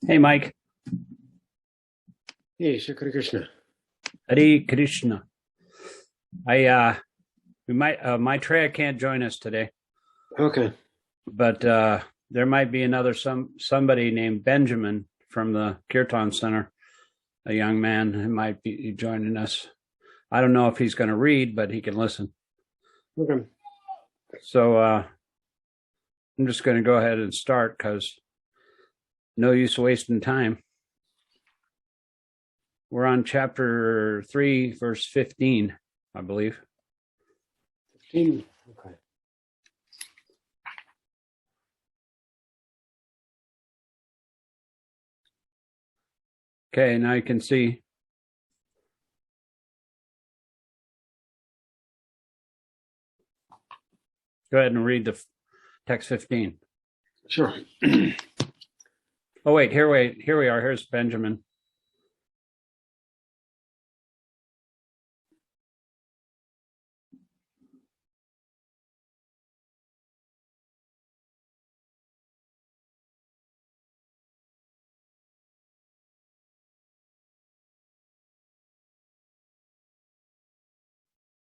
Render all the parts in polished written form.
Hey, Mike. Hey, Shri Krishna. Hare Krishna. Maitreya can't join us today, Okay. but there might be somebody named Benjamin from the Kirtan Center, a young man who might be joining us. I don't know if he's going to read, but he can listen. Okay. So I'm just going to go ahead and start because no use wasting time. We're on chapter 3, verse 15, I believe. 15. Okay. Okay, now you can see. Go ahead and read the text 15. Sure. Oh, wait, here we are. Here's Benjamin.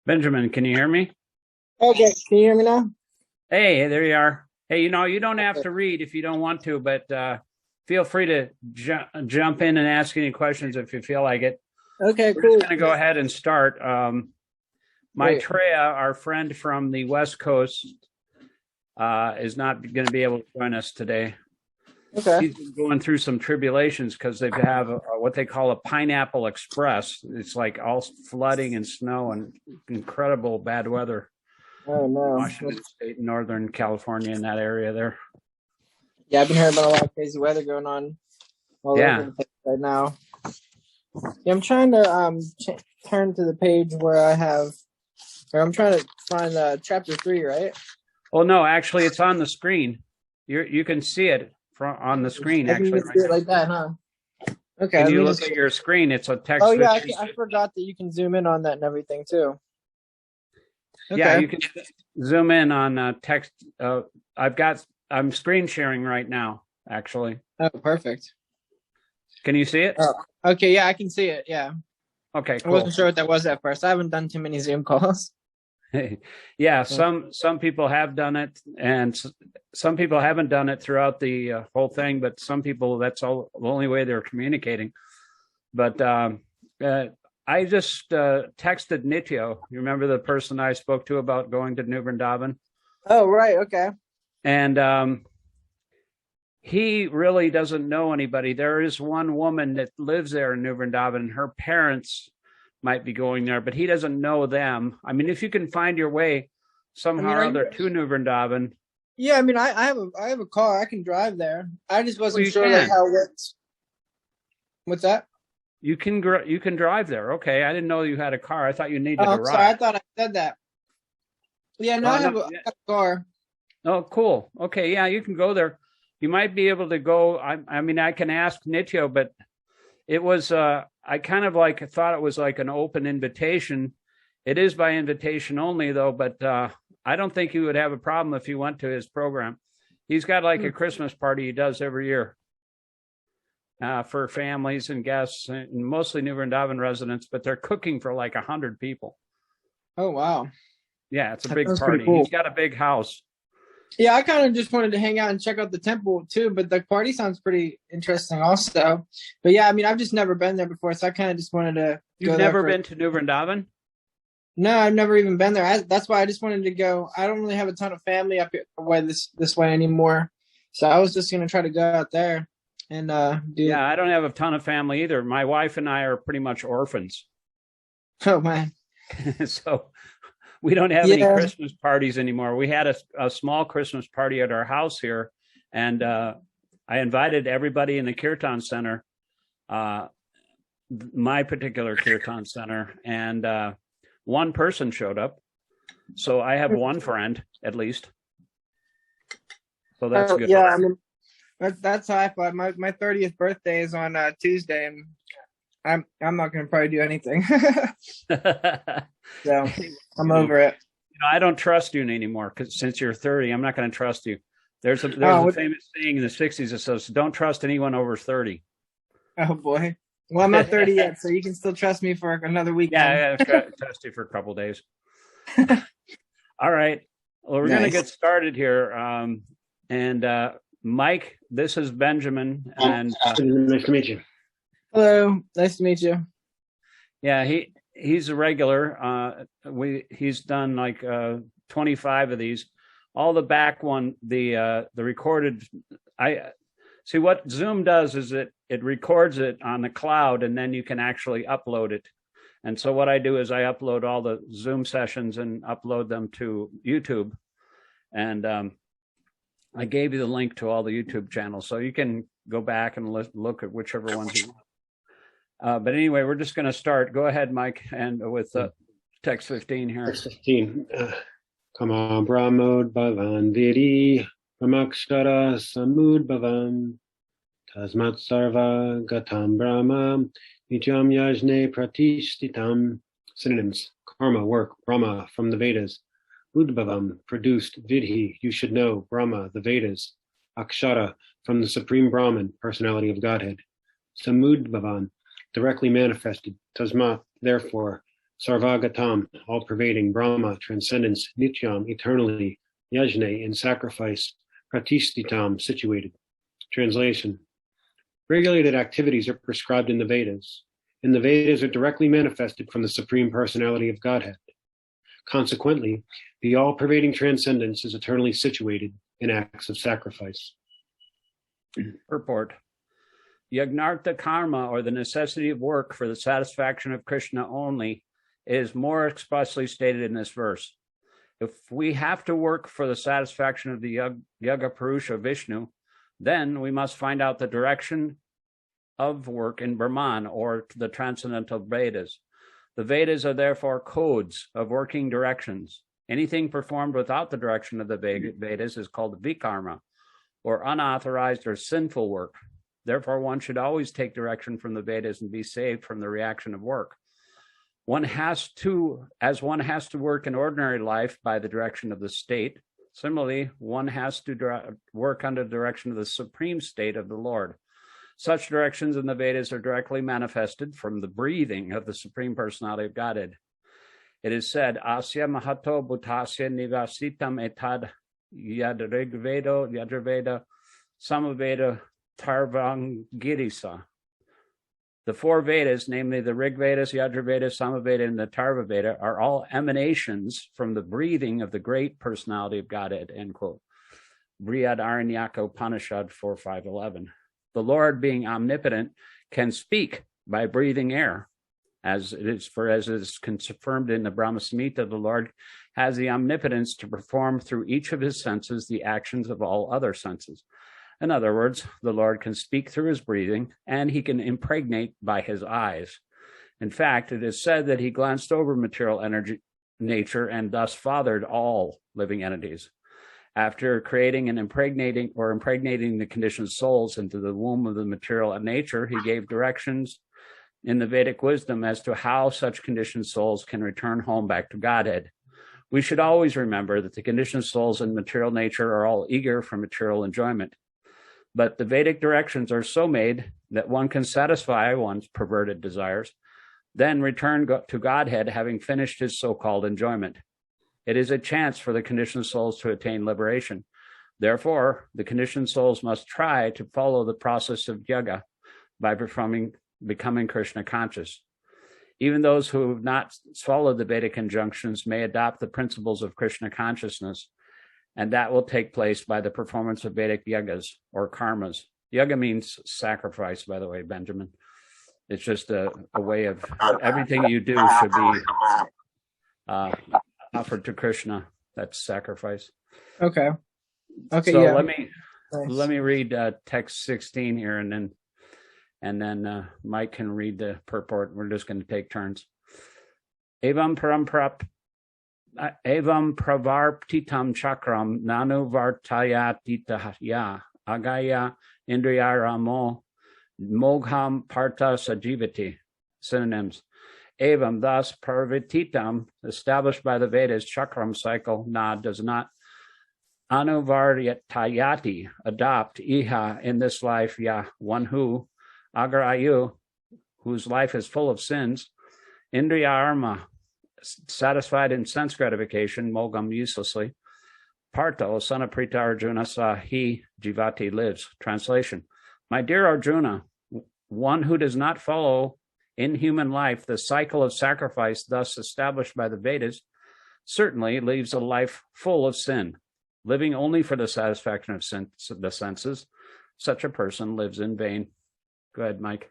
Benjamin, can you hear me? Okay, can you hear me now? Hey, there you are. Hey, you don't have to read if you don't want to, but feel free to jump in and ask any questions if you feel like it. Okay, We're cool. just going to go ahead and start. Maitreya, our friend from the West Coast, is not going to be able to join us today. Okay. He's been going through some tribulations because they have what they call a pineapple express. It's like all flooding and snow and incredible bad weather. Oh no. Washington State, Northern California, in that area there. Yeah, I've been hearing about a lot of crazy weather going on all over the place right now. Yeah, I'm trying to turn to the page where I'm trying to find chapter 3, right? Oh no, actually, it's on the screen. You can see it on the screen. I can Actually, just do it like that, huh? Okay. Can you look at your screen? It's a text. Oh yeah, I forgot that you can zoom in on that and everything too. Okay. Yeah, you can zoom in on text. I'm screen sharing right now, actually. Oh, perfect. Can you see it? Oh, okay, yeah, I can see it. Yeah. Okay, cool. I wasn't sure what that was at first. I haven't done too many Zoom calls. Yeah, some people have done it, and some people haven't done it throughout the whole thing. But some people, that's the only way they're communicating. But I just texted Nityo. You remember the person I spoke to about going to New Vrindavan? Oh, right. Okay. And he really doesn't know anybody. There is one woman that lives there in New Vrindavan, and her parents might be going there, but he doesn't know them. I mean, if you can find your way somehow or other to New Vrindavan. Yeah, I mean, I have a car. I can drive there. I just wasn't sure how it works. What's that? You can drive there. Okay, I didn't know you had a car. I thought you needed a ride. Sorry, I thought I said that. Yeah, no, I have a car. Oh, cool. Okay, yeah, you can go there. You might be able to go. I mean, I can ask Nityo, but it was I kind of thought it was like an open invitation. It is by invitation only, though. But I don't think he would have a problem if you went to his program. He's got like a Christmas party he does every year for families and guests, and mostly New Vrindavan residents. But they're cooking for like 100 people. Oh wow! Yeah, it's a big party. Cool. He's got a big house. Yeah, I kind of just wanted to hang out and check out the temple too, but the party sounds pretty interesting also. But yeah, I mean, I've just never been there before, so I kind of just wanted to You've never been to New Vrindavan? No, I've never even been there. That's why I just wanted to go. I don't really have a ton of family up here this way anymore, so I was just going to try to go out there and do. Yeah, I don't have a ton of family either. My wife and I are pretty much orphans. Oh, man. So we don't have any Christmas parties anymore. We had a small Christmas party at our house here, and I invited everybody in the Kirtan Center, my particular Kirtan Center, and one person showed up. So I have one friend, at least. So that's good. Yeah, I mean, that's how I thought. My 30th birthday is on Tuesday, and I'm not going to probably do anything. So I'm over it. I don't trust you anymore because since you're 30, I'm not going to trust you. There's a famous saying in the 60s that says, don't trust anyone over 30. Oh, boy. Well, I'm not 30 yet, so you can still trust me for another week. Yeah, trust you for a couple days. All right. Well, we're going to get started here. And Mike, this is Benjamin. And nice to meet you. Hello. Nice to meet you. Yeah, he's a regular. He's done like 25 of these. All the back one, the recorded. I see what Zoom does is it records it on the cloud, and then you can actually upload it. And so what I do is I upload all the Zoom sessions and upload them to YouTube. And I gave you the link to all the YouTube channels, so you can go back and look at whichever ones you want. But anyway, we're just going to start. Go ahead, Mike, and with text 15 here. Text 15. Kama Brahmod Bhavan Viri Ramakshara Samud Bhavan Tasmat Sarva Gatam Brahma Nijam Yajne Pratishtitam. Synonyms: karma, work, Brahma, from the Vedas. Udbhavam, produced, Vidhi, you should know, Brahma, the Vedas. Akshara, from the Supreme Brahman, personality of Godhead. Samudbhavan, directly manifested. Tasmat, therefore. Sarvagatam, all-pervading. Brahma, transcendence. Nityam, eternally. Yajne, in sacrifice. Pratishtitam, situated. Translation: regulated activities are prescribed in the Vedas, and the Vedas are directly manifested from the Supreme Personality of Godhead. Consequently, the all-pervading transcendence is eternally situated in acts of sacrifice. Purport: Yagnartha karma, or the necessity of work for the satisfaction of Krishna only, is more expressly stated in this verse. If we have to work for the satisfaction of the Yaga Purusha Vishnu, then we must find out the direction of work in Brahman, or the transcendental Vedas. The Vedas are therefore codes of working directions. Anything performed without the direction of the Vedas is called vikarma, or unauthorized or sinful work. Therefore, one should always take direction from the Vedas and be saved from the reaction of work. As one has to work in ordinary life by the direction of the state, similarly, one has to work under the direction of the supreme state of the Lord. Such directions in the Vedas are directly manifested from the breathing of the Supreme Personality of Godhead. It is said, Asya Mahato Bhutasya Nivasitam Etad Yajurveda Samaveda Tarvangirisa. The four Vedas, namely the Rig Vedas, Yajurveda, Samaveda, and the Tarva Veda, are all emanations from the breathing of the great personality of Godhead, end quote. Brihad Aranyaka Upanishad 4.5.11. The Lord, being omnipotent, can speak by breathing air. As is confirmed in the Brahma Samhita, the Lord has the omnipotence to perform through each of his senses the actions of all other senses. In other words, the Lord can speak through his breathing, and he can impregnate by his eyes. In fact, it is said that he glanced over material nature and thus fathered all living entities. After creating and impregnating the conditioned souls into the womb of the material nature, he gave directions in the Vedic wisdom as to how such conditioned souls can return home back to Godhead. We should always remember that the conditioned souls in material nature are all eager for material enjoyment. But the Vedic directions are so made that one can satisfy one's perverted desires, then return to Godhead having finished his so-called enjoyment. It is a chance for the conditioned souls to attain liberation. Therefore, the conditioned souls must try to follow the process of yoga by becoming Krishna conscious. Even those who have not followed the Vedic injunctions may adopt the principles of Krishna consciousness, and that will take place by the performance of Vedic yagas or karmas. Yaga means sacrifice, by the way, Benjamin. It's just a way of everything you do should be offered to Krishna. That's sacrifice. Okay. So yeah. Let me read text 16 here, and then Mike can read the purport. We're just going to take turns. Evam pravartitam chakram nanu vartayatitahya agaya indriyaramo mogham partha sajivati. Synonyms: Evam, thus, parvititam, established by the Vedas, chakram cycle, does not anuvartayati, adopt, iha, in this life, ya, one who, agarayu, whose life is full of sins, indriya arma, satisfied in sense gratification, mogam, uselessly, Partho, son of Prita Arjuna, saw he, Jivati, lives. Translation. My dear Arjuna, one who does not follow in human life the cycle of sacrifice thus established by the Vedas certainly leaves a life full of sin. Living only for the satisfaction of the senses, such a person lives in vain. Go ahead, Mike.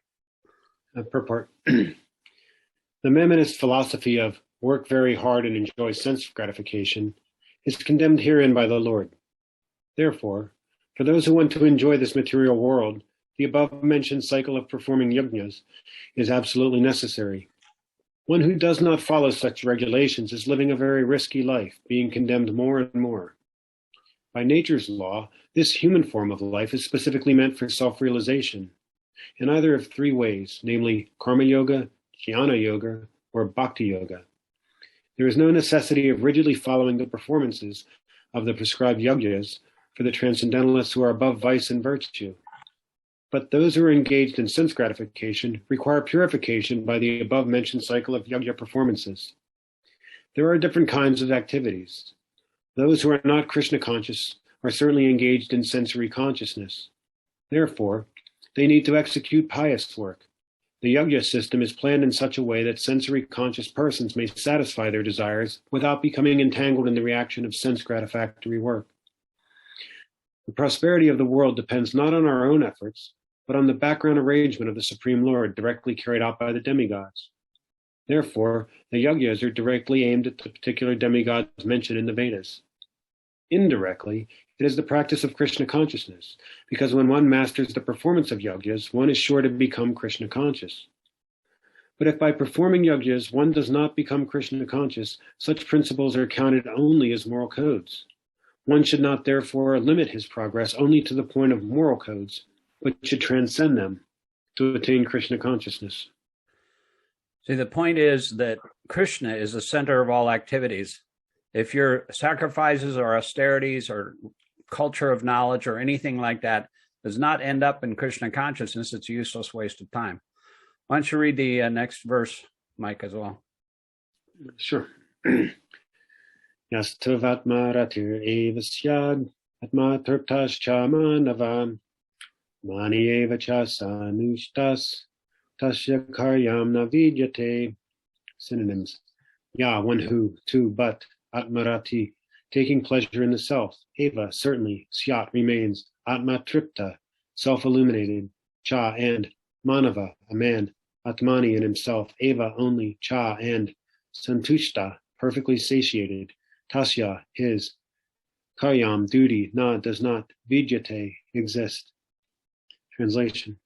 Purport. The Mamonist philosophy of work very hard and enjoy sense gratification is condemned herein by the Lord. Therefore, for those who want to enjoy this material world, the above-mentioned cycle of performing yajnas is absolutely necessary. One who does not follow such regulations is living a very risky life, being condemned more and more. By nature's law, this human form of life is specifically meant for self-realization, in either of three ways, namely karma yoga, jnana yoga, or bhakti yoga. There is no necessity of rigidly following the performances of the prescribed yajnas for the transcendentalists who are above vice and virtue. But those who are engaged in sense gratification require purification by the above-mentioned cycle of yajna performances. There are different kinds of activities. Those who are not Krishna conscious are certainly engaged in sensory consciousness. Therefore, they need to execute pious work. The yajna system is planned in such a way that sensory conscious persons may satisfy their desires without becoming entangled in the reaction of sense gratifactory work. The prosperity of the world depends not on our own efforts, but on the background arrangement of the Supreme Lord directly carried out by the demigods. Therefore, the yajnas are directly aimed at the particular demigods mentioned in the Vedas. Indirectly, it is the practice of Krishna consciousness, because when one masters the performance of yajnas, one is sure to become Krishna conscious. But if by performing yajnas one does not become Krishna conscious, such principles are counted only as moral codes. One should not therefore limit his progress only to the point of moral codes, but should transcend them to attain Krishna consciousness. See, the point is that Krishna is the center of all activities. If your sacrifices or austerities or culture of knowledge or anything like that does not end up in Krishna consciousness, it's a useless waste of time. Why don't you read the next verse, Mike, as well? Sure. Yastavatma ratir eva syad atma triptas cha manavam mani eva cha sanushtas tasya karyam navidyate. Synonyms. Ya, one who, two, but, atmarati, taking pleasure in the self, eva, certainly, syat, remains, atma tripta, self-illuminated, cha, and, manava, a man, atmani, in himself, eva, only, cha, and, santushta, perfectly satiated, tasya, his, karyam, duty, na, does not, vidyate, exist. Translation.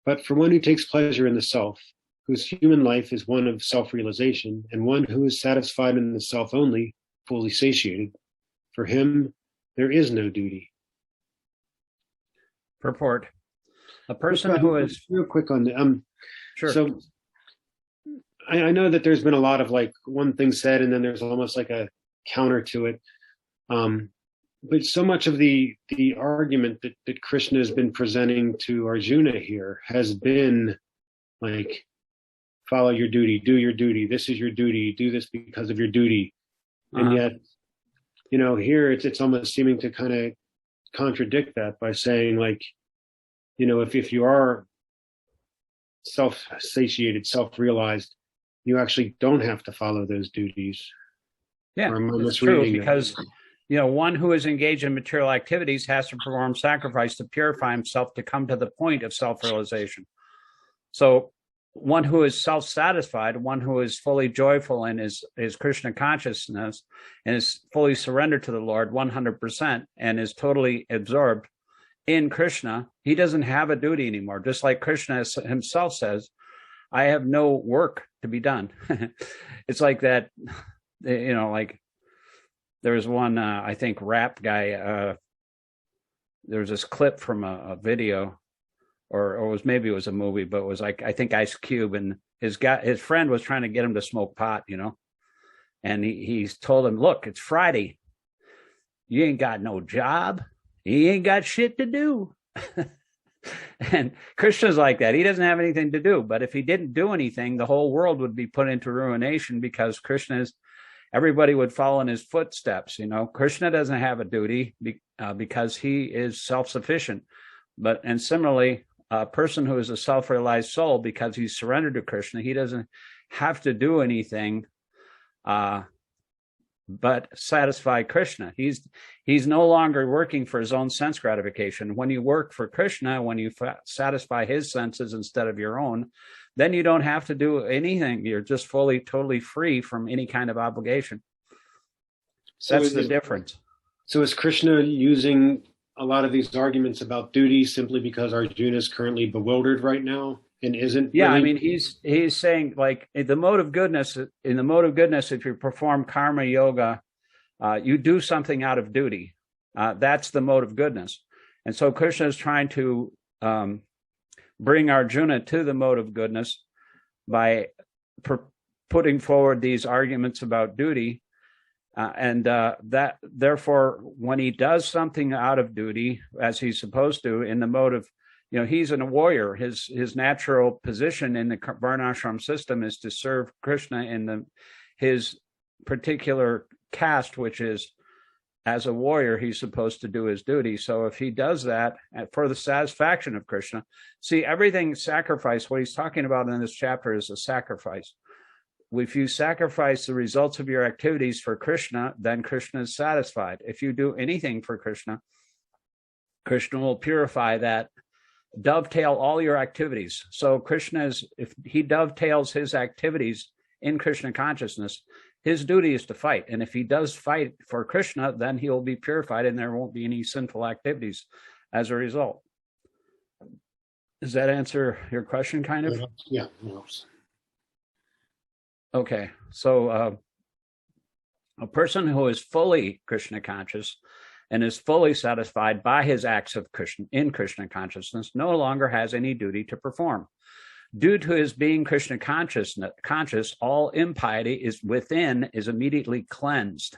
But for one who takes pleasure in the self, whose human life is one of self-realization, and one who is satisfied in the self only, fully satiated, for him there is no duty. Purport. A person who is... Real quick on the... Sure. So I know that there's been a lot of like one thing said, and then there's almost like a counter to it. But so much of the argument that Krishna has been presenting to Arjuna here has been like, follow your duty, do your duty, this is your duty, do this because of your duty. And yet, you know, here it's almost seeming to kind of contradict that by saying like, you know, if you are self-satiated, self-realized, you actually don't have to follow those duties. Yeah, it's true, because, you know, one who is engaged in material activities has to perform sacrifice to purify himself to come to the point of self-realization. So one who is self-satisfied, one who is fully joyful in his Krishna consciousness and is fully surrendered to the Lord 100% and is totally absorbed in Krishna, he doesn't have a duty anymore. Just like Krishna himself says, I have no work to be done. It's like that, you know, like there was one, I think, rap guy. There was this clip from a video, or maybe it was a movie, but it was like, I think Ice Cube, and his friend was trying to get him to smoke pot, you know, and he's told him, look, it's Friday. You ain't got no job. You ain't got shit to do. And Krishna's like that. He doesn't have anything to do. But if he didn't do anything, the whole world would be put into ruination, because everybody would follow in his footsteps. Krishna doesn't have a duty because he is self-sufficient. And similarly, a person who is a self-realized soul, because he's surrendered to Krishna, he doesn't have to do anything but satisfy Krishna. He's no longer working for his own sense gratification. When you work for Krishna, when you satisfy his senses instead of your own, then you don't have to do anything. You're just totally free from any kind of obligation. That's the difference. So is Krishna using a lot of these arguments about duty simply because Arjuna is currently bewildered right now and isn't? Yeah, really... I mean, he's saying, like, in the mode of goodness, if you perform karma yoga, you do something out of duty. That's the mode of goodness. And so Krishna is trying to bring Arjuna to the mode of goodness by putting forward these arguments about duty. That therefore, when he does something out of duty, as he's supposed to, in the mode of, he's a warrior. His natural position in the varnashram system is to serve Krishna in his particular caste, which is, as a warrior, he's supposed to do his duty. So if he does that for the satisfaction of Krishna, see, everything sacrifice, what he's talking about in this chapter is a sacrifice. If you sacrifice the results of your activities for Krishna, then Krishna is satisfied. If you do anything for Krishna, Krishna will purify that, dovetail all your activities. So if he dovetails his activities in Krishna consciousness, his duty is to fight. And if he does fight for Krishna, then he will be purified and there won't be any sinful activities as a result. Does that answer your question, kind of? Yeah. Okay, so a person who is fully Krishna conscious and is fully satisfied by his acts of Krishna in Krishna consciousness no longer has any duty to perform. Due to his being Krishna conscious, all impiety is immediately cleansed.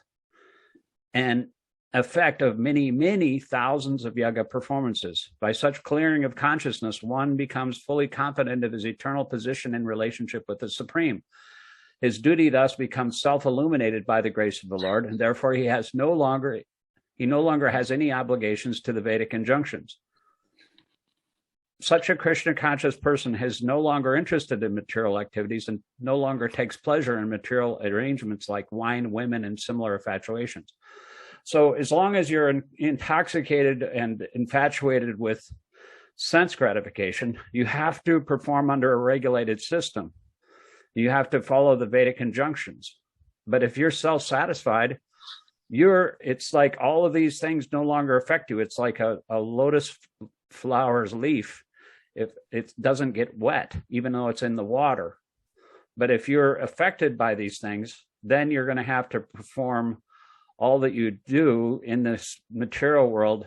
An effect of many, many thousands of yoga performances. By such clearing of consciousness, one becomes fully confident of his eternal position in relationship with the Supreme. His duty thus becomes self-illuminated by the grace of the Lord, and therefore he no longer has any obligations to the Vedic injunctions. Such a Krishna conscious person is no longer interested in material activities and no longer takes pleasure in material arrangements like wine, women, and similar infatuations. So as long as you're intoxicated and infatuated with sense gratification, you have to perform under a regulated system. You have to follow the Vedic injunctions. But if you're self-satisfied, it's like all of these things no longer affect you. It's like a lotus flower's leaf. If it doesn't get wet, even though it's in the water. But if you're affected by these things, then you're going to have to perform all that you do in this material world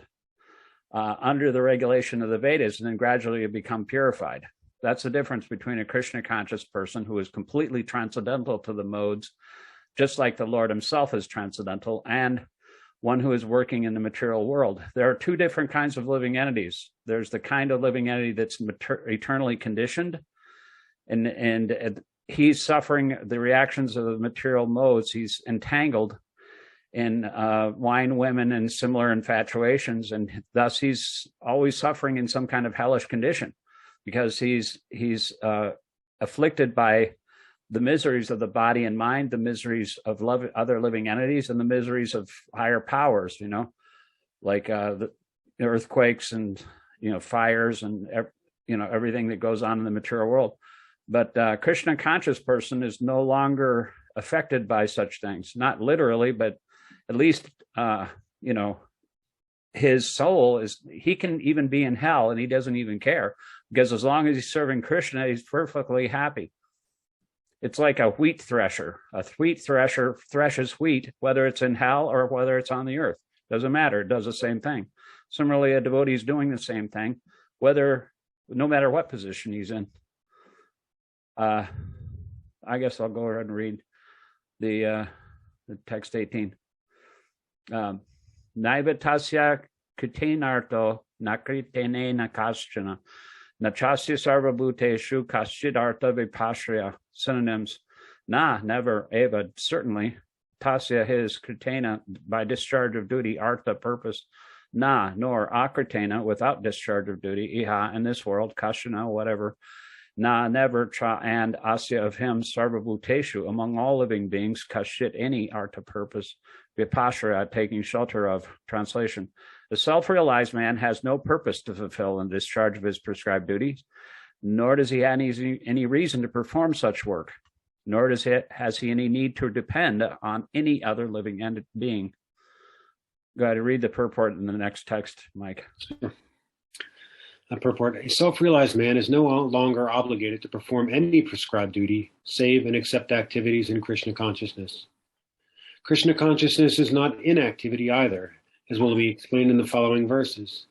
under the regulation of the Vedas, and then gradually you become purified. That's the difference between a Krishna conscious person who is completely transcendental to the modes, just like the Lord himself is transcendental, and one who is working in the material world. There are two different kinds of living entities. There's the kind of living entity that's eternally conditioned, and he's suffering the reactions of the material modes. He's entangled in wine, women, and similar infatuations, and thus he's always suffering in some kind of hellish condition, because he's afflicted by the miseries of the body and mind, the miseries of other living entities, and the miseries of higher powers, like the earthquakes and, fires and, everything that goes on in the material world. But Krishna conscious person is no longer affected by such things, not literally, but at least, his soul he can even be in hell and he doesn't even care, because as long as he's serving Krishna, he's perfectly happy. It's like a wheat thresher. A wheat thresher threshes wheat, whether it's in hell or whether it's on the earth. Doesn't matter. It does the same thing. Similarly, a devotee is doing the same thing, no matter what position he's in. I guess I'll go ahead and read the text 18. Naivatasya kritenarto nakritene nakaschana. Nachasya sarvabhuteshu kaschidartha vipashraya. Synonyms. Na, never. Eva, certainly. Tasya, his. Kritena, by discharge of duty. Artha, purpose. Na, nor. Akritena, without discharge of duty. Iha, in this world. Kashana, whatever. Na, never. Cha, and asya, of him. Sarvabhuteshu, among all living beings. Kashit, any. Artha, purpose. Vipashraya, taking shelter of. Translation. The self-realized man has no purpose to fulfill in discharge of his prescribed duties, nor does he have any reason to perform such work, nor has he any need to depend on any other living being. Go ahead and read the purport in the next text, Mike. Purport. A self-realized man is no longer obligated to perform any prescribed duty, save and except activities in Krishna consciousness. Krishna consciousness is not inactivity either, as will be explained in the following verses.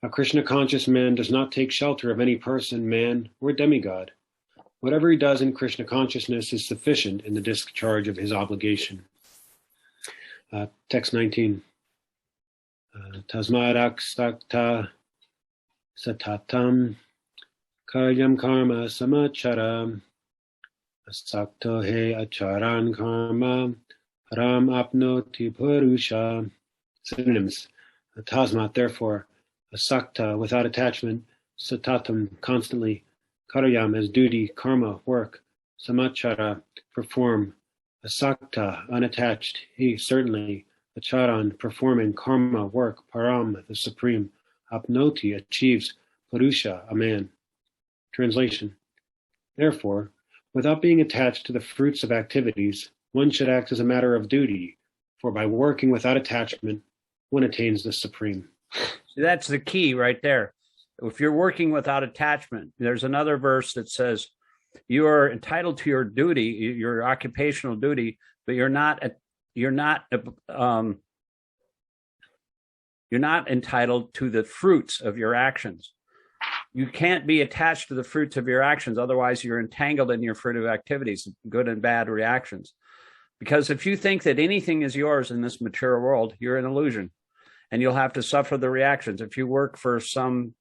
A Krishna-conscious man does not take shelter of any person, man, or demigod. Whatever he does in Krishna consciousness is sufficient in the discharge of his obligation. Text 19. Tasmadakshakta satatam karyam karma samachara asakto he acharan karma ram apnoti purusha. Synonyms. Tasmat, therefore. Asakta, without attachment. Satatam, constantly. Karyam, as duty. Karma, work. Samachara, perform. Asakta, unattached. He, certainly. Acharan, performing. Karma, work. Param, the supreme. Apnoti, achieves. Purusha, a man. Translation. Therefore, without being attached to the fruits of activities, one should act as a matter of duty, for by working without attachment, one attains the supreme. See, that's the key right there. If you're working without attachment, there's another verse that says you are entitled to your duty, your occupational duty, but you're not entitled to the fruits of your actions. You can't be attached to the fruits of your actions, otherwise you're entangled in your fruitive activities, good and bad reactions. Because if you think that anything is yours in this material world, you're an illusion, and you'll have to suffer the reactions. If you work for some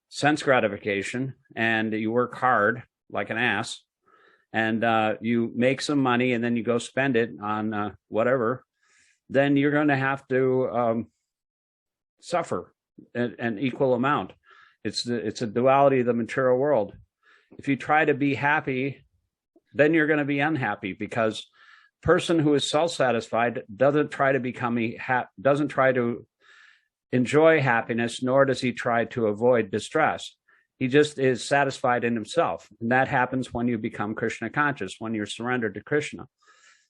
sense gratification and you work hard like an ass, and you make some money and then you go spend it on whatever, then you're going to have to suffer an equal amount. It's a duality of the material world. If you try to be happy, then you're going to be unhappy, because person who is self-satisfied doesn't try to enjoy happiness, nor does he try to avoid distress. He just is satisfied in himself. And that happens when you become Krishna conscious, when you're surrendered to Krishna.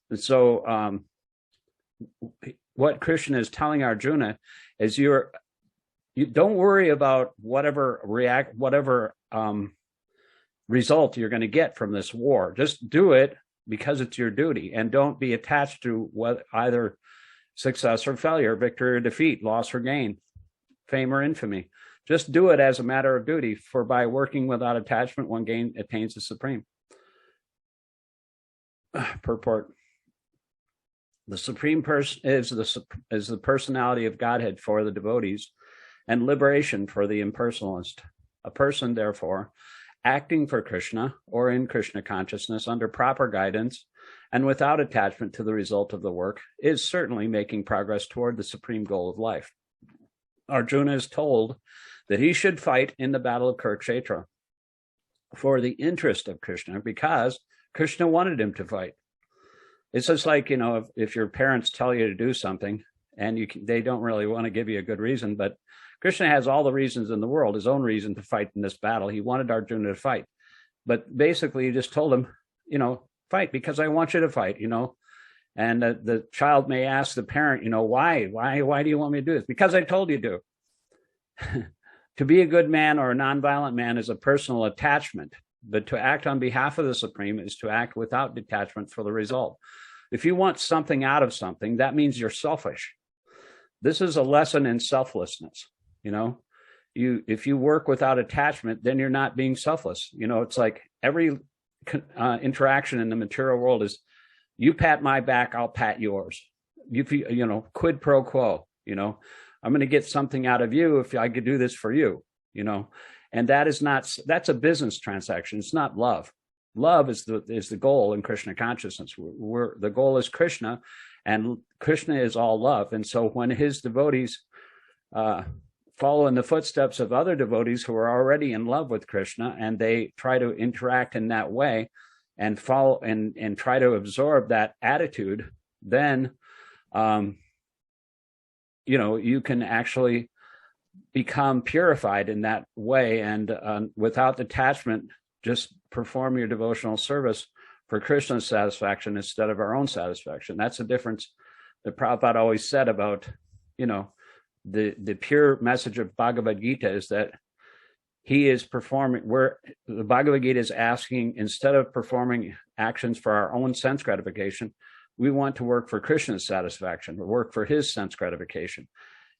And so what Krishna is telling Arjuna is you don't worry about whatever result you're going to get from this war. Just do it because it's your duty, and don't be attached to either success or failure, victory or defeat, loss or gain, fame or infamy. Just do it as a matter of duty, for by working without attachment, one attains the supreme. Purport. The supreme person is the personality of Godhead for the devotees, and liberation for the impersonalist. A person, therefore, acting for Krishna or in Krishna consciousness under proper guidance and without attachment to the result of the work is certainly making progress toward the supreme goal of life. Arjuna is told that he should fight in the battle of Kurukshetra for the interest of Krishna, because Krishna wanted him to fight. It's just like, if your parents tell you to do something and they don't really want to give you a good reason, but Krishna has all the reasons in the world, his own reason to fight in this battle. He wanted Arjuna to fight, but basically he just told him, fight because I want you to fight, and the child may ask the parent, why do you want me to do this? Because I told you to. To be a good man or a nonviolent man is a personal attachment, but to act on behalf of the Supreme is to act without detachment for the result. If you want something out of something, that means you're selfish. This is a lesson in selflessness. If you work without attachment, then you're not being selfless. It's like every interaction in the material world is, you pat my back, I'll pat yours. Quid pro quo. I'm going to get something out of you if I could do this for you, and that's a business transaction. It's not love. Love is the goal in Krishna consciousness. The goal is Krishna, and Krishna is all love. And so when his devotees follow in the footsteps of other devotees who are already in love with Krishna, and they try to interact in that way and follow and try to absorb that attitude, then you can actually become purified in that way, and without attachment, just perform your devotional service for Krishna's satisfaction instead of our own satisfaction. That's the difference that Prabhupada always said about, the pure message of Bhagavad-gītā is that he is performing, where the Bhagavad-gītā is asking, instead of performing actions for our own sense gratification, we want to work for Krishna's satisfaction, or work for his sense gratification.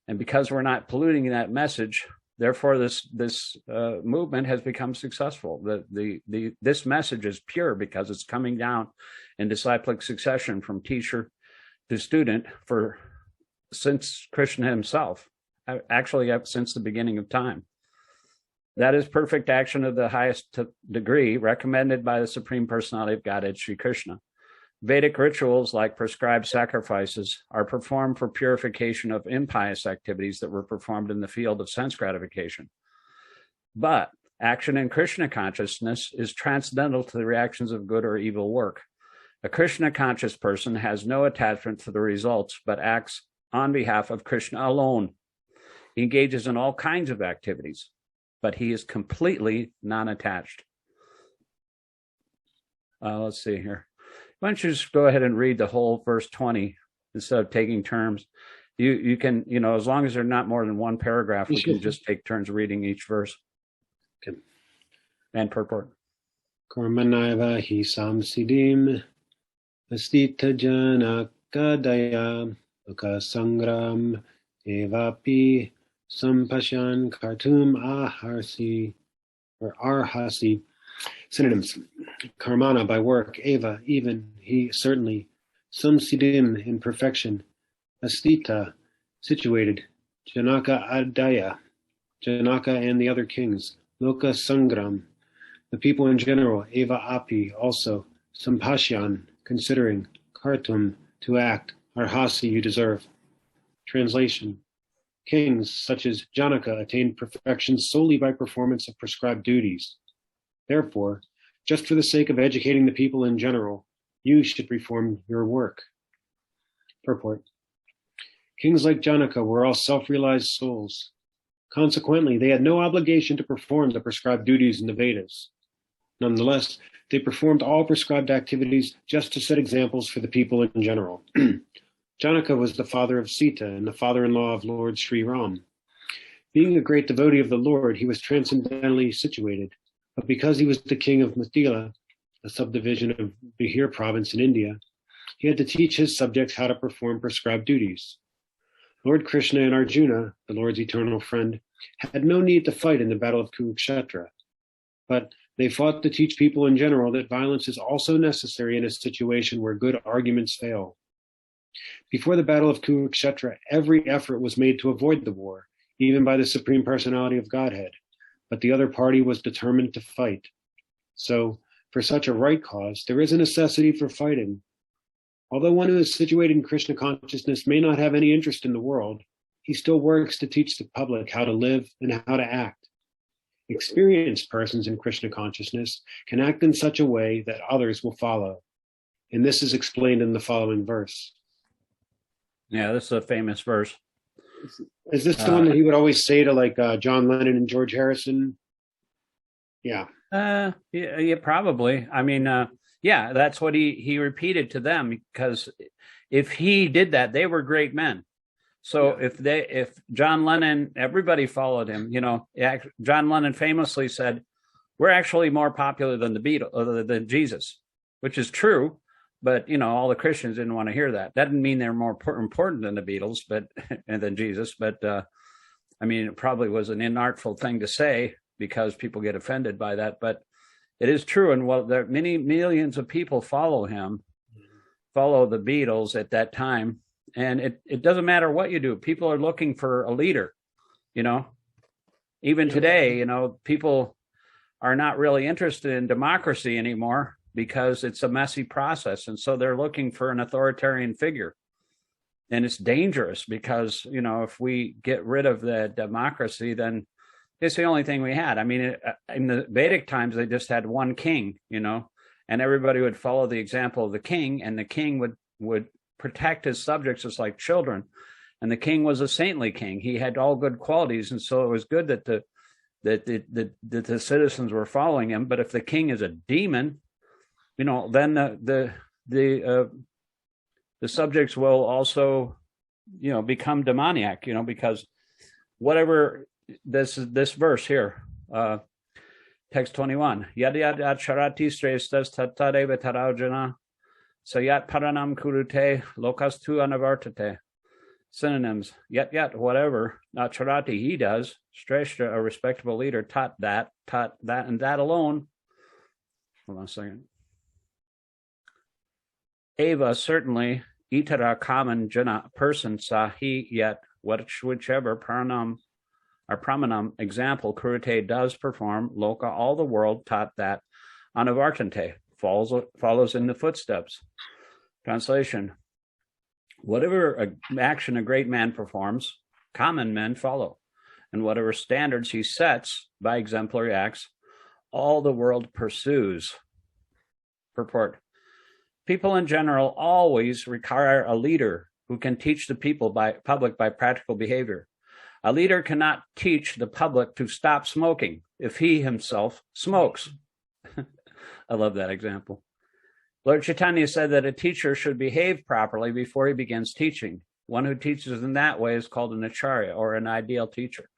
And because we're not polluting that message, therefore this movement has become successful. This message is pure because it's coming down in disciplic succession from teacher to student since Krishna himself, actually since the beginning of time. That is perfect action of the highest degree, recommended by the Supreme Personality of Godhead, Sri Krishna. Vedic rituals, like prescribed sacrifices, are performed for purification of impious activities that were performed in the field of sense gratification. But action in Krishna consciousness is transcendental to the reactions of good or evil work. A Krishna conscious person has no attachment to the results, but acts on behalf of Krishna alone. He engages in all kinds of activities, but he is completely non-attached. Let's see here. Why don't you just go ahead and read the whole verse 20 instead of taking turns? You can, as long as they're not more than one paragraph, we can just take turns reading each verse. Okay. And purport. Karmanaiva hi samsiddhim astita janakadaya loka sangram evapi sampashan kartum aharsi or arhasi. Synonyms: karmana, by work; eva, even; he, certainly; samsiddhim, in perfection; astita, situated; janaka adaya, Janaka and the other kings; loka sangram, the people in general; eva api, also; sampashyan, considering; kartum, to act; arhasi, you deserve. Translation: kings such as Janaka attained perfection solely by performance of prescribed duties. Therefore, just for the sake of educating the people in general, you should perform your work. Purport: kings like Janaka were all self-realized souls. Consequently, they had no obligation to perform the prescribed duties in the Vedas. Nonetheless, they performed all prescribed activities just to set examples for the people in general. Janaka was the father of Sita and the father-in-law of Lord Sri Ram. Being a great devotee of the Lord, he was transcendentally situated. But because he was the king of Mithila, a subdivision of Bihir province in India, he had to teach his subjects how to perform prescribed duties. Lord Krishna and Arjuna, the Lord's eternal friend, had no need to fight in the battle of Kurukshetra, but they fought to teach people in general that violence is also necessary in a situation where good arguments fail. Before the battle of Kurukshetra, every effort was made to avoid the war, even by the Supreme Personality of Godhead, but the other party was determined to fight. So, for such a right cause, there is a necessity for fighting. Although one who is situated in Krishna consciousness may not have any interest in the world, he still works to teach the public how to live and how to act. Experienced persons in Krishna consciousness can act in such a way that others will follow. And this is explained in the following verse. Yeah, this is a famous verse. Is this the one that he would always say to like John Lennon and George Harrison? Yeah. Yeah, probably. I mean, yeah, that's what he repeated to them, because if he did that, they were great men. So yeah. if John Lennon, everybody followed him, John Lennon famously said, we're actually more popular than the Beatles, than Jesus, which is true. But, all the Christians didn't want to hear that. That didn't mean they're more important than the Beatles, and than Jesus. But, I mean, it probably was an inartful thing to say because people get offended by that. But it is true. And there many millions of people follow him, follow the Beatles at that time. And it doesn't matter what you do. People are looking for a leader, Even today, people are not really interested in democracy anymore because it's a messy process. And so they're looking for an authoritarian figure. And it's dangerous because, if we get rid of the democracy, then it's the only thing we had. I mean, in the Vedic times, they just had one king, and everybody would follow the example of the king, and the king would protect his subjects just like children. And the king was a saintly king. He had all good qualities. And so it was good that the citizens were following him. But if the king is a demon, then the subjects will also, become demoniac, because whatever this verse here, text 21, yad yad acharati srestas tattadeva taraujana sayat paranam kurute lokastu anavartate. Synonyms, yet, whatever, acharati, he does, Shrestha, a respectable leader, taught that, and that alone. Hold on a second. Eva, certainly, itara, common jana, person, sahi, yet, whichever paranam or pramanam example, kurute does perform, loka, all the world, taught that, anavartante, follows in the footsteps. Translation. Whatever action a great man performs, common men follow. And whatever standards he sets by exemplary acts, all the world pursues. Purport. People in general always require a leader who can teach the public by practical behavior. A leader cannot teach the public to stop smoking if he himself smokes. I love that example. Lord Chaitanya said that a teacher should behave properly before he begins teaching. One who teaches in that way is called an acharya, or an ideal teacher.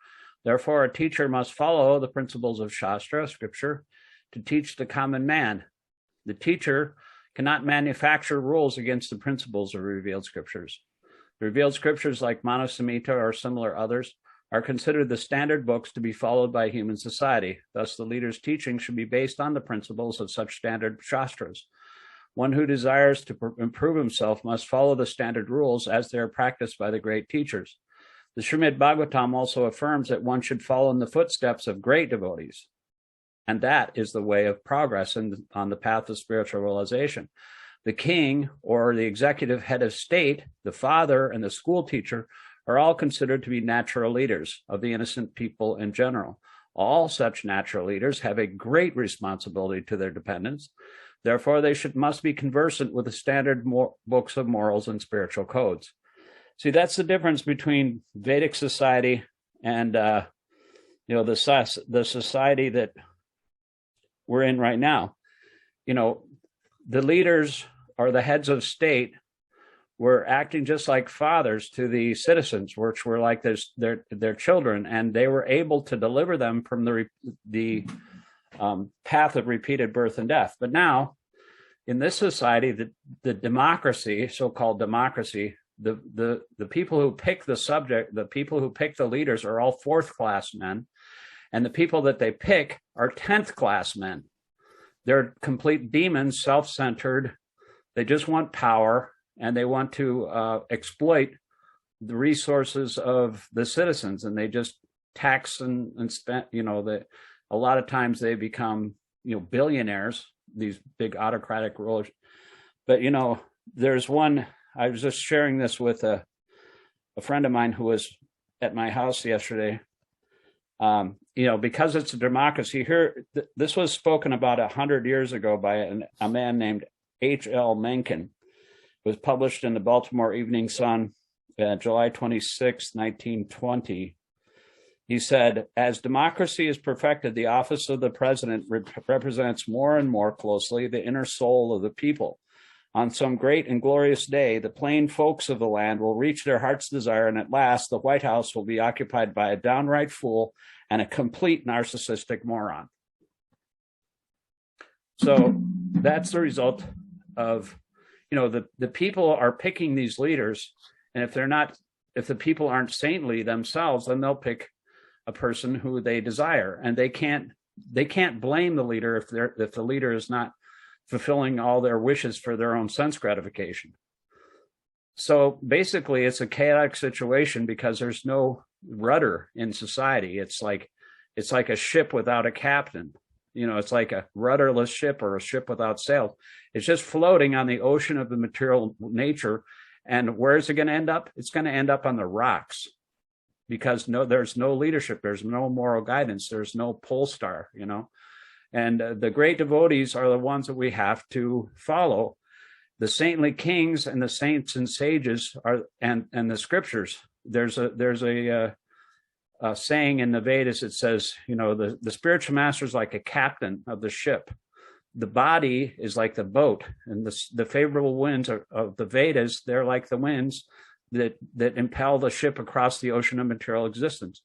Therefore, a teacher must follow the principles of Shastra, scripture, to teach the common man. The teacher cannot manufacture rules against the principles of revealed scriptures. The revealed scriptures like Manusamhita or similar others are considered the standard books to be followed by human society. Thus, the leader's teaching should be based on the principles of such standard Shastras. One who desires to improve himself must follow the standard rules as they are practiced by the great teachers. The Srimad Bhagavatam also affirms that one should follow in the footsteps of great devotees. And that is the way of progress on the path of spiritual realization. The king or the executive head of state, the father, and the school teacher are all considered to be natural leaders of the innocent people in general. All such natural leaders have a great responsibility to their dependents. Therefore, they must be conversant with the standard books of morals and spiritual codes. See, that's the difference between Vedic society and the society that we're in right now. The leaders or the heads of state were acting just like fathers to the citizens, which were like their children, and they were able to deliver them from the path of repeated birth and death. But now, in this society, the democracy, so-called democracy, the people who pick the subject, the people who pick the leaders are all fourth-class men, and the people that they pick are 10th-class men. They're complete demons, self-centered. They just want power, and they want to exploit the resources of the citizens, and they just tax and spend. A lot of times they become billionaires, these big autocratic rulers. But there's one. I was just sharing this with a friend of mine who was at my house yesterday. Because it's a democracy here, this was spoken about 100 years ago by a man named H.L. Mencken. It was published in the Baltimore Evening Sun, July 26, 1920. He said, as democracy is perfected, the office of the president represents more and more closely the inner soul of the people. On some great and glorious day, the plain folks of the land will reach their heart's desire, and at last the White House will be occupied by a downright fool and a complete narcissistic moron. So that's the result of, the people are picking these leaders, and if the people aren't saintly themselves, then they'll pick a person who they desire, and they can't blame the leader if the leader is not fulfilling all their wishes for their own sense gratification. So basically, it's a chaotic situation because there's no rudder in society. It's like a ship without a captain. It's like a rudderless ship or a ship without sails. It's just floating on the ocean of the material nature. And where is it going to end up? It's going to end up on the rocks, because there's no leadership. There's no moral guidance. There's no pole star, And the great devotees are the ones that we have to follow. The saintly kings and the saints and sages and the scriptures. There's a saying in the Vedas. It says, the spiritual master is like a captain of the ship. The body is like the boat, and the favorable winds of the Vedas, they're like the winds that impel the ship across the ocean of material existence.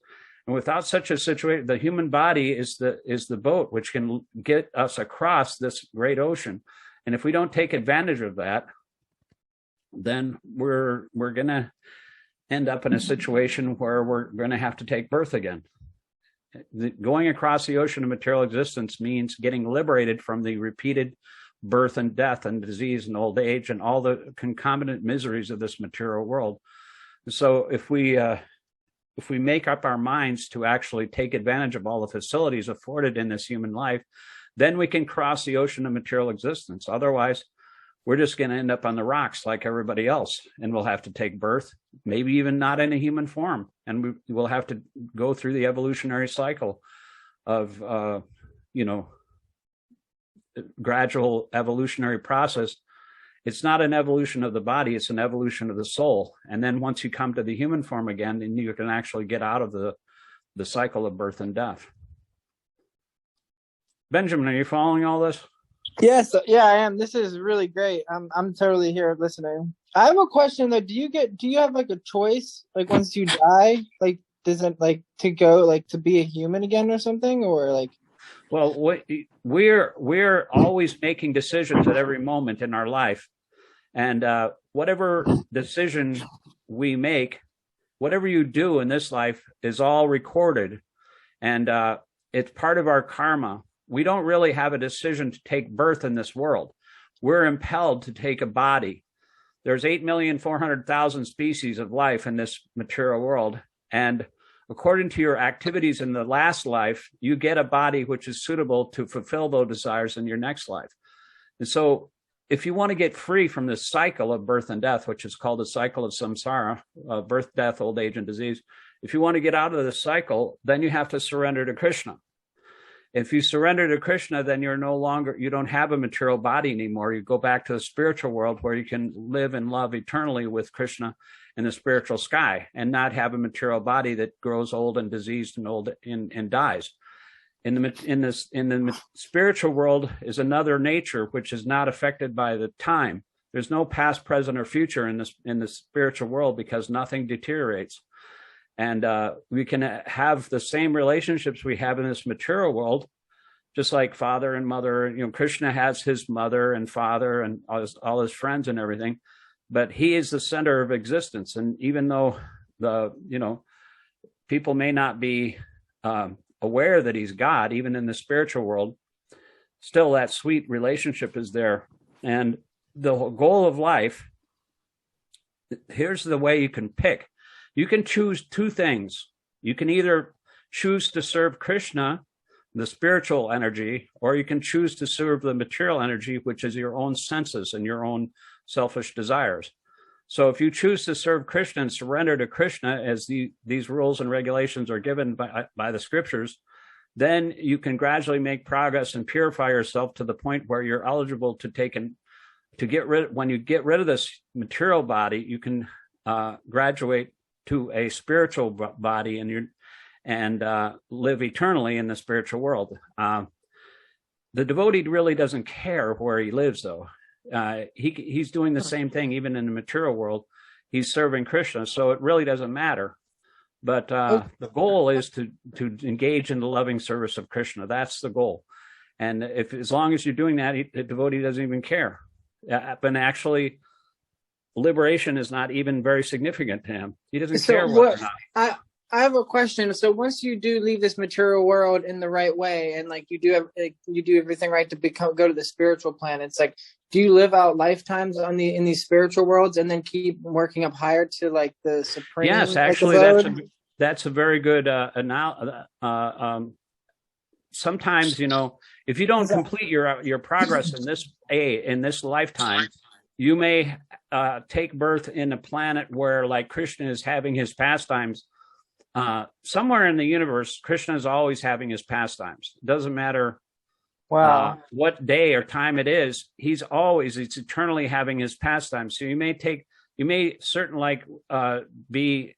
And without such a situation, the human body is the boat which can get us across this great ocean. And if we don't take advantage of that, then we're going to end up in a situation where we're going to have to take birth again. Going across the ocean of material existence means getting liberated from the repeated birth and death and disease and old age and all the concomitant miseries of this material world. So if we make up our minds to actually take advantage of all the facilities afforded in this human life, then we can cross the ocean of material existence. Otherwise, we're just going to end up on the rocks like everybody else, and we'll have to take birth, maybe even not in a human form. And we'll have to go through the evolutionary cycle of, gradual evolutionary process. It's not an evolution of the body, it's an evolution of the soul. And then once you come to the human form again, then you can actually get out of the cycle of birth and death. Benjamin, are you following all this? Yes, yeah, I am. This is really great. I'm totally here listening. I have a question though. Do you have like a choice, like once you die, like does it like to go like to be a human again or something, or like? Well, we're always making decisions at every moment in our life, and whatever decision we make, whatever you do in this life is all recorded, and it's part of our karma. We don't really have a decision to take birth in this world. We're impelled to take a body. There's 8,400,000 species of life in this material world. And according to your activities in the last life, you get a body which is suitable to fulfill those desires in your next life. And so if you want to get free from this cycle of birth and death, which is called the cycle of samsara, birth, death, old age, and disease, if you want to get out of this cycle, then you have to surrender to Krishna. If you surrender to Krishna, then you don't have a material body anymore. You go back to the spiritual world where you can live and love eternally with Krishna in the spiritual sky and not have a material body that grows old and diseased and dies. In the spiritual world is another nature which is not affected by the time. There's no past, present, or future in the spiritual world because nothing deteriorates. And we can have the same relationships we have in this material world, just like father and mother. Krishna has his mother and father and all his friends and everything, but he is the center of existence. And even though people may not be aware that he's God, even in the spiritual world, still that sweet relationship is there. And the goal of life, here's the way you can pick. You can choose two things. You can either choose to serve Krishna, the spiritual energy, or you can choose to serve the material energy, which is your own senses and your own selfish desires. So if you choose to serve Krishna and surrender to Krishna, as these rules and regulations are given by the scriptures, then you can gradually make progress and purify yourself to the point where you're eligible when you get rid of this material body, you can graduate to a spiritual body and live eternally in the spiritual world. The devotee really doesn't care where he lives, though. He's doing the same thing even in the material world. He's serving Krishna, so it really doesn't matter. But the goal is to engage in the loving service of Krishna. That's the goal. And as long as you're doing that, the devotee doesn't even care. But actually, liberation is not even very significant to him. He doesn't care whether or not. I have a question. So once you do leave this material world in the right way, and like you do everything right to go to the spiritual planets, like do you live out lifetimes in these spiritual worlds and then keep working up higher to like the supreme? Yes, actually, that's a very good sometimes, if you don't complete your progress in this lifetime, you may take birth in a planet where, like, Krishna is having his pastimes. Somewhere in the universe, Krishna is always having his pastimes. It doesn't matter what day or time it is. He's eternally having his pastimes. So you may be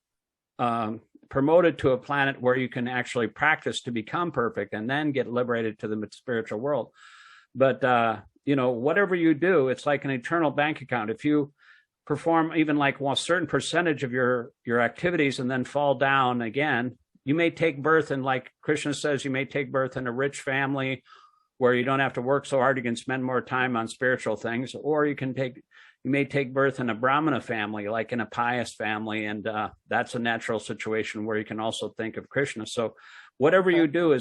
promoted to a planet where you can actually practice to become perfect and then get liberated to the spiritual world. But, whatever you do, it's like an eternal bank account. If you perform even like a certain percentage of your activities and then fall down again, you may take birth in, like Krishna says, you may take birth in a rich family where you don't have to work so hard, you can spend more time on spiritual things, or you may take birth in a Brahmana family, like in a pious family, and that's a natural situation where you can also think of Krishna. So whatever you do is